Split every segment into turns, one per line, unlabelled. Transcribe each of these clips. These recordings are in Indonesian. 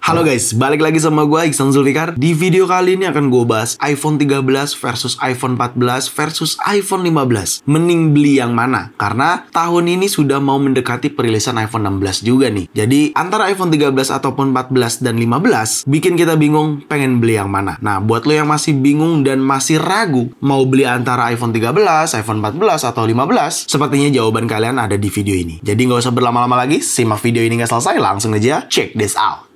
Halo guys, balik lagi sama gue Iksan Zulfikar. Di video kali ini akan gue bahas iPhone 13 versus iPhone 14 versus iPhone 15. Mending beli yang mana? Karena tahun ini sudah mau mendekati perilisan iPhone 16 juga nih. Jadi antara iPhone 13 ataupun 14 dan 15 bikin kita bingung pengen beli yang mana. Nah, buat lo yang masih bingung dan masih ragu mau beli antara iPhone 13, iPhone 14 atau 15, sepertinya jawaban kalian ada di video ini. Jadi nggak usah berlama-lama lagi, simak video ini nggak selesai, langsung aja check this out.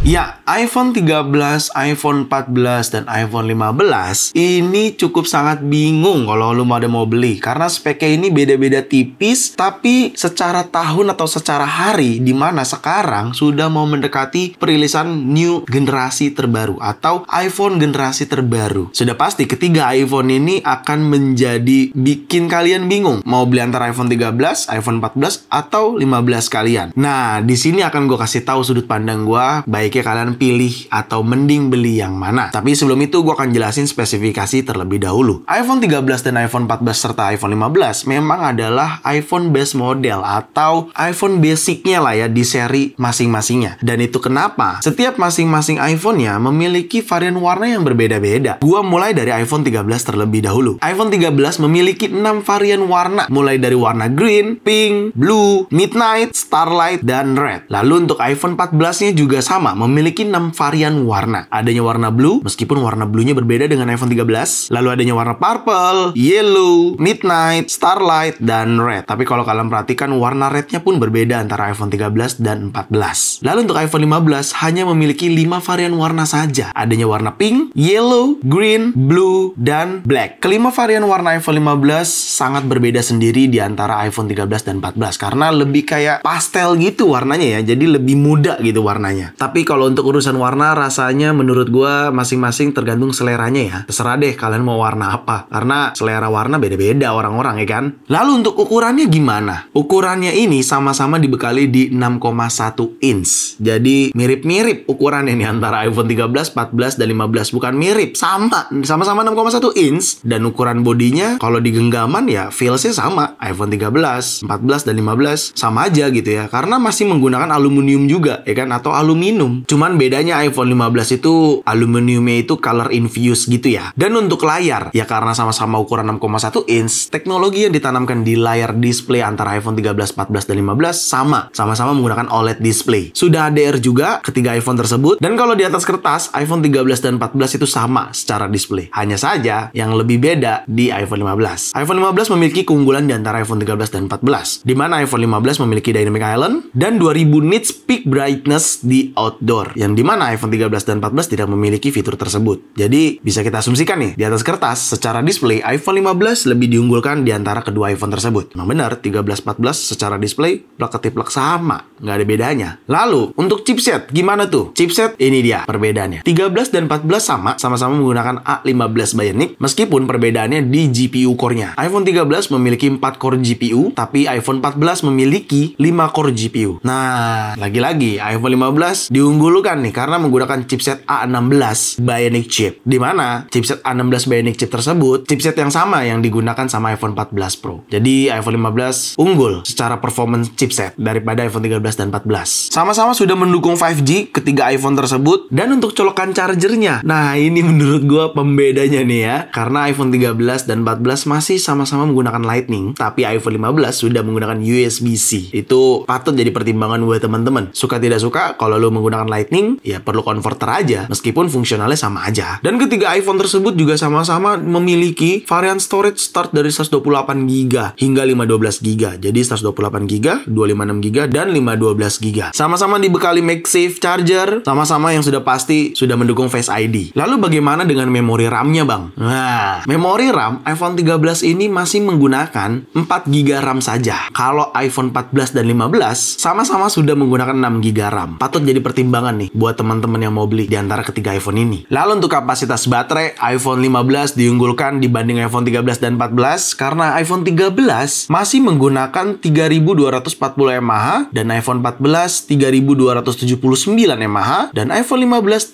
Ya, iPhone 13, iPhone 14, dan iPhone 15 ini cukup sangat bingung kalau lu mau beli. Karena speknya ini beda-beda tipis, tapi secara tahun atau secara hari, dimana sekarang sudah mau mendekati perilisan new generasi terbaru atau iPhone generasi terbaru. Sudah pasti ketiga iPhone ini akan menjadi bikin kalian bingung. Mau beli antara iPhone 13, iPhone 14, atau 15 kalian. Nah, di sini akan gue kasih tahu sudut pandang gue, baik kalian pilih atau mending beli yang mana. Tapi sebelum itu gue akan jelasin spesifikasi terlebih dahulu. iPhone 13 dan iPhone 14 serta iPhone 15 memang adalah iPhone base model atau iPhone basicnya lah ya di seri masing-masingnya. Dan itu kenapa? Setiap masing-masing iPhone-nya memiliki varian warna yang berbeda-beda. Gue mulai dari iPhone 13 terlebih dahulu. iPhone 13 memiliki 6 varian warna, mulai dari warna green, pink, blue, midnight, starlight, dan red. Lalu untuk iPhone 14-nya juga sama, memiliki 6 varian warna. Adanya warna blue, meskipun warna blue-nya berbeda dengan iPhone 13. Lalu adanya warna purple, yellow, midnight, starlight, dan red. Tapi kalau kalian perhatikan, warna red-nya pun berbeda antara iPhone 13 dan 14. Lalu untuk iPhone 15 hanya memiliki 5 varian warna saja. Adanya warna pink, yellow, green, blue, dan black. Kelima varian warna iPhone 15 sangat berbeda sendiri di antara iPhone 13 dan 14 karena lebih kayak pastel gitu warnanya ya. Jadi lebih muda gitu warnanya. Tapi kalau untuk urusan warna, rasanya menurut gue masing-masing tergantung seleranya ya. Terserah deh kalian mau warna apa. Karena selera warna beda-beda orang-orang ya kan. Lalu untuk ukurannya gimana? Ukurannya ini sama-sama dibekali di 6,1 inch. Jadi mirip-mirip ukurannya nih antara iPhone 13, 14, dan 15. Bukan mirip, sama-sama 6,1 inch. Dan ukuran bodinya kalau di genggaman ya feelsnya sama. iPhone 13, 14, dan 15 sama aja gitu ya. Karena masih menggunakan aluminium juga ya kan, atau aluminium. Cuman bedanya iPhone 15 itu aluminiumnya itu color infused gitu ya. Dan untuk layar, ya karena sama-sama ukuran 6,1 inch, teknologi yang ditanamkan di layar display antara iPhone 13, 14, dan 15 sama-sama menggunakan OLED display. Sudah HDR juga ketiga iPhone tersebut. Dan kalau di atas kertas, iPhone 13 dan 14 itu sama secara display. Hanya saja yang lebih beda di iPhone 15. iPhone 15 memiliki keunggulan di antara iPhone 13 dan 14. Di mana iPhone 15 memiliki Dynamic Island dan 2000 nits peak brightness di outdoor. Yang dimana iPhone 13 dan 14 tidak memiliki fitur tersebut. Jadi bisa kita asumsikan nih, di atas kertas secara display iPhone 15 lebih diunggulkan di antara kedua iPhone tersebut. Memang benar, 13, 14 secara display plek-ketiplek sama, nggak ada bedanya. Lalu untuk chipset gimana tuh? Chipset ini dia perbedaannya. 13 dan 14 sama-sama menggunakan A15 Bionic, meskipun perbedaannya di GPU core-nya. iPhone 13 memiliki 4 core GPU, tapi iPhone 14 memiliki 5 core GPU. Nah, lagi-lagi iPhone 15 diunggulkan nih karena menggunakan chipset A16 Bionic chip. Di mana chipset A16 Bionic chip tersebut chipset yang sama yang digunakan sama iPhone 14 Pro. Jadi iPhone 15 unggul secara performance chipset daripada iPhone 13 dan 14. Sama-sama sudah mendukung 5G ketiga iPhone tersebut. Dan untuk colokan chargernya, nah ini menurut gue pembedanya nih ya. Karena iPhone 13 dan 14 masih sama-sama menggunakan Lightning, tapi iPhone 15 sudah menggunakan USB-C. Itu patut jadi pertimbangan buat teman-teman. Suka tidak suka, kalau lo menggunakan Lightning, ya perlu converter aja, meskipun fungsionalnya sama aja. Dan ketiga iPhone tersebut juga sama-sama memiliki varian storage start dari 128GB hingga 512GB. Jadi 128GB, 256GB, dan 512GB. Sama-sama dibekali MagSafe charger, sama-sama yang sudah pasti sudah mendukung Face ID. Lalu bagaimana dengan memori RAM-nya bang? Nah, memori RAM iPhone 13 ini masih menggunakan 4GB RAM saja. Kalau iPhone 14 dan 15 sama-sama sudah menggunakan 6GB RAM. Patut jadi pertimbangan pertimbangan nih buat teman-teman yang mau beli di antara ketiga iPhone ini. Lalu untuk kapasitas baterai, iPhone 15 diunggulkan dibanding iPhone 13 dan 14 karena iPhone 13 masih menggunakan 3240 mAh dan iPhone 14 3279 mAh dan iPhone 15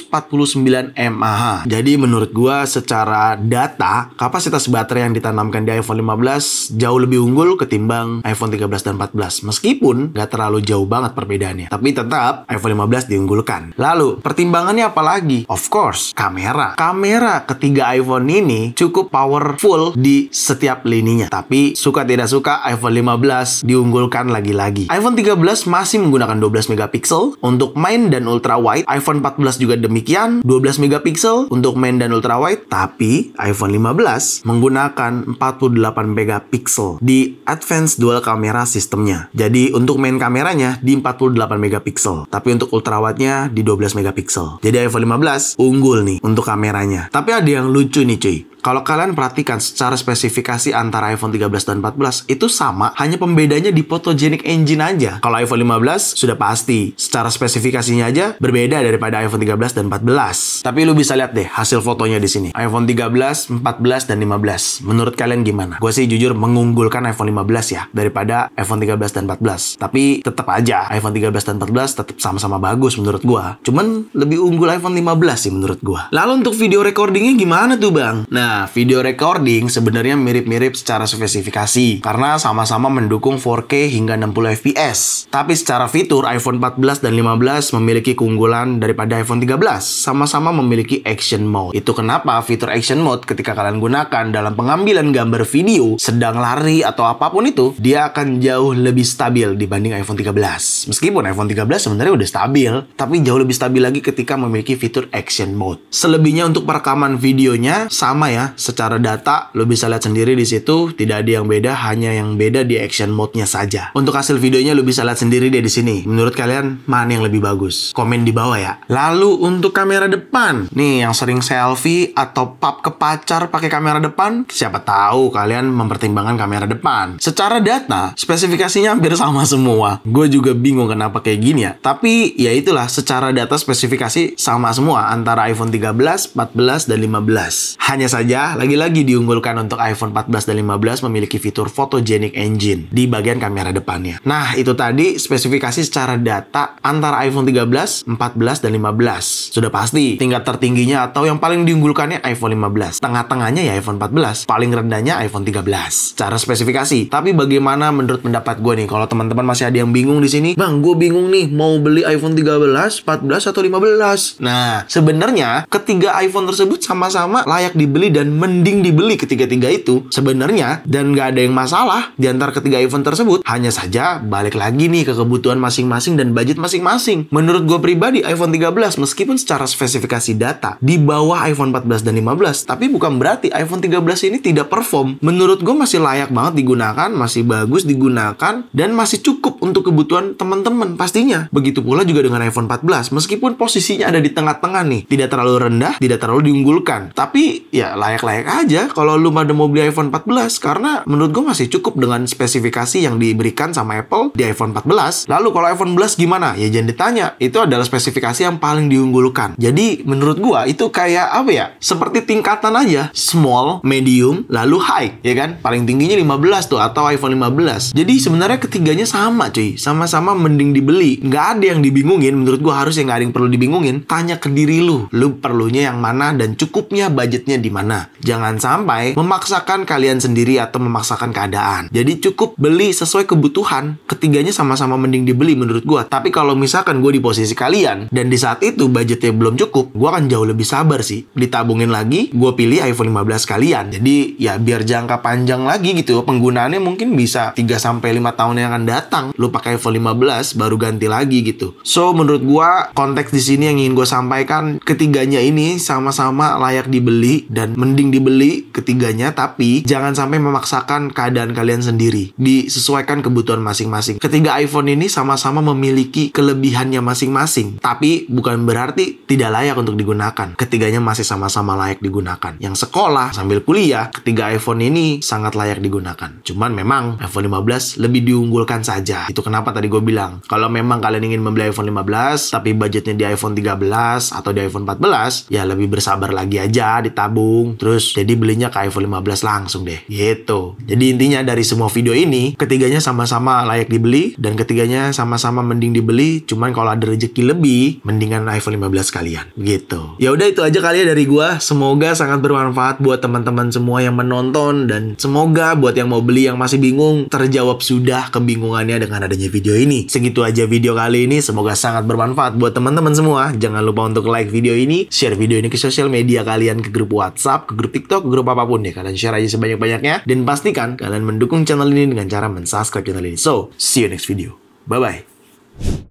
3349 mAh. Jadi menurut gua secara data, kapasitas baterai yang ditanamkan di iPhone 15 jauh lebih unggul ketimbang iPhone 13 dan 14. Meskipun nggak terlalu jauh banget perbedaannya, tapi tetap iPhone 15 diunggulkan. Lalu, pertimbangannya apa lagi? Of course, kamera. Kamera ketiga iPhone ini cukup powerful di setiap lininya. Tapi, suka tidak suka, iPhone 15 diunggulkan lagi-lagi. iPhone 13 masih menggunakan 12 megapiksel untuk main dan ultra wide. iPhone 14 juga demikian, 12 megapiksel untuk main dan ultra wide. Tapi, iPhone 15 menggunakan 48 megapiksel di Advanced Dual Camera sistemnya. Jadi untuk main kameranya di 48 megapiksel, tapi untuk ultrawide-nya di 12 megapiksel. Jadi iPhone 15 unggul nih untuk kameranya. Tapi ada yang lucu nih cuy. Kalau kalian perhatikan secara spesifikasi antara iPhone 13 dan 14 itu sama, hanya pembedanya di photogenic engine aja. Kalau iPhone 15 sudah pasti secara spesifikasinya aja berbeda daripada iPhone 13 dan 14. Tapi lu bisa lihat deh hasil fotonya di sini. iPhone 13, 14 dan 15. Menurut kalian gimana? Gue sih jujur mengunggulkan iPhone 15 ya daripada iPhone 13 dan 14. Tapi tetap aja iPhone 13 dan 14 tetap sama-sama bagus menurut gue. Cuman lebih unggul iPhone 15 sih menurut gue. Lalu untuk video recordingnya gimana tuh bang? Nah, video recording sebenarnya mirip-mirip secara spesifikasi karena sama-sama mendukung 4K hingga 60 fps. Tapi secara fitur iPhone 14 dan 15 memiliki keunggulan daripada iPhone 13. Sama-sama memiliki action mode. Itu kenapa fitur action mode ketika kalian gunakan dalam pengambilan gambar video, sedang lari atau apapun itu, dia akan jauh lebih stabil dibanding iPhone 13. Meskipun iPhone 13 sebenarnya udah stabil, tapi jauh lebih stabil lagi ketika memiliki fitur action mode. Selebihnya untuk perekaman videonya sama ya. Secara data, lo bisa lihat sendiri di situ, tidak ada yang beda, hanya yang beda di action mode-nya saja. Untuk hasil videonya lo bisa lihat sendiri deh di sini. Menurut kalian mana yang lebih bagus? Komen di bawah ya. Lalu untuk kamera depan, nih yang sering selfie atau pap ke pacar pakai kamera depan, siapa tahu kalian mempertimbangkan kamera depan. Secara data, spesifikasinya hampir sama semua. Gue juga bingung kenapa kayak gini ya. Tapi ya itulah, secara data spesifikasi sama semua antara iPhone 13, 14 dan 15. Hanya saja lagi-lagi diunggulkan untuk iPhone 14 dan 15 memiliki fitur photogenic engine di bagian kamera depannya. Nah, itu tadi spesifikasi secara data antara iPhone 13, 14 dan 15. Sudah pasti tingkat tertingginya atau yang paling diunggulkannya iPhone 15. Tengah-tengahnya ya iPhone 14, paling rendahnya iPhone 13. Secara spesifikasi. Tapi bagaimana menurut pendapat gue nih? Kalau teman-teman masih ada yang bingung di sini, "Bang, gue bingung nih mau beli iPhone 13, 14 atau 15?" Nah, sebenarnya ketiga iPhone tersebut sama-sama layak dibeli dan mending dibeli ketiga-tiga itu sebenarnya, dan nggak ada yang masalah di antara ketiga iPhone tersebut. Hanya saja balik lagi nih ke kebutuhan masing-masing dan budget masing-masing. Menurut gue pribadi iPhone 13 meskipun secara spesifikasi data di bawah iPhone 14 dan 15, tapi bukan berarti iPhone 13 ini tidak perform. Menurut gue masih layak banget digunakan, masih bagus digunakan, dan masih cukup untuk kebutuhan teman-teman pastinya. Begitu pula juga dengan iPhone 14, meskipun posisinya ada di tengah-tengah nih, tidak terlalu rendah, tidak terlalu diunggulkan, tapi ya layak-layak aja kalau lu pada mau beli iPhone 14, karena menurut gue masih cukup dengan spesifikasi yang diberikan sama Apple di iPhone 14. Lalu kalau iPhone 11 gimana? Ya jangan ditanya, itu adalah spesifikasi yang paling diunggulkan. Jadi menurut gue itu kayak apa ya, seperti tingkatan aja, small, medium, lalu high, ya kan? Paling tingginya 15 tuh, atau iPhone 15. Jadi sebenarnya ketiganya sama cuy, sama-sama mending dibeli. Nggak ada yang dibingungin, menurut gue harusnya nggak ada yang perlu dibingungin. Tanya ke diri lu perlunya yang mana dan cukupnya budgetnya di mana. Jangan sampai memaksakan kalian sendiri atau memaksakan keadaan. Jadi cukup beli sesuai kebutuhan. Ketiganya sama-sama mending dibeli menurut gue. Tapi kalau misalkan gue di posisi kalian dan di saat itu budgetnya belum cukup, gue akan jauh lebih sabar sih. Ditabungin lagi, gue pilih iPhone 15 kalian. Jadi ya biar jangka panjang lagi gitu. Penggunaannya mungkin bisa 3-5 tahun yang akan datang. Lu pakai iPhone 15 baru ganti lagi gitu. So menurut gue konteks di sini yang ingin gue sampaikan, ketiganya ini sama-sama layak dibeli dan mending dibeli ketiganya, tapi jangan sampai memaksakan keadaan kalian sendiri. Disesuaikan kebutuhan masing-masing. Ketiga iPhone ini sama-sama memiliki kelebihannya masing-masing, tapi bukan berarti tidak layak untuk digunakan. Ketiganya masih sama-sama layak digunakan. Yang sekolah sambil kuliah, ketiga iPhone ini sangat layak digunakan. Cuman memang iPhone 15 lebih diunggulkan saja. Itu kenapa tadi gue bilang, kalau memang kalian ingin membeli iPhone 15, tapi budgetnya di iPhone 13 atau di iPhone 14, ya lebih bersabar lagi aja, ditabung. Terus jadi belinya ke iPhone 15 langsung deh. Gitu. Jadi intinya dari semua video ini, ketiganya sama-sama layak dibeli, dan ketiganya sama-sama mending dibeli. Cuman kalau ada rezeki lebih, mendingan iPhone 15 kalian. Gitu. Ya udah, itu aja kali ya dari gua. Semoga sangat bermanfaat buat teman-teman semua yang menonton, dan semoga buat yang mau beli yang masih bingung terjawab sudah kebingungannya dengan adanya video ini. Segitu aja video kali ini. Semoga sangat bermanfaat buat teman-teman semua. Jangan lupa untuk like video ini, share video ini ke sosial media kalian, ke grup WhatsApp, ke grup TikTok, ke grup apapun deh. Kalian share aja sebanyak-banyaknya, dan pastikan kalian mendukung channel ini dengan cara mensubscribe channel ini. So, see you next video. Bye-bye.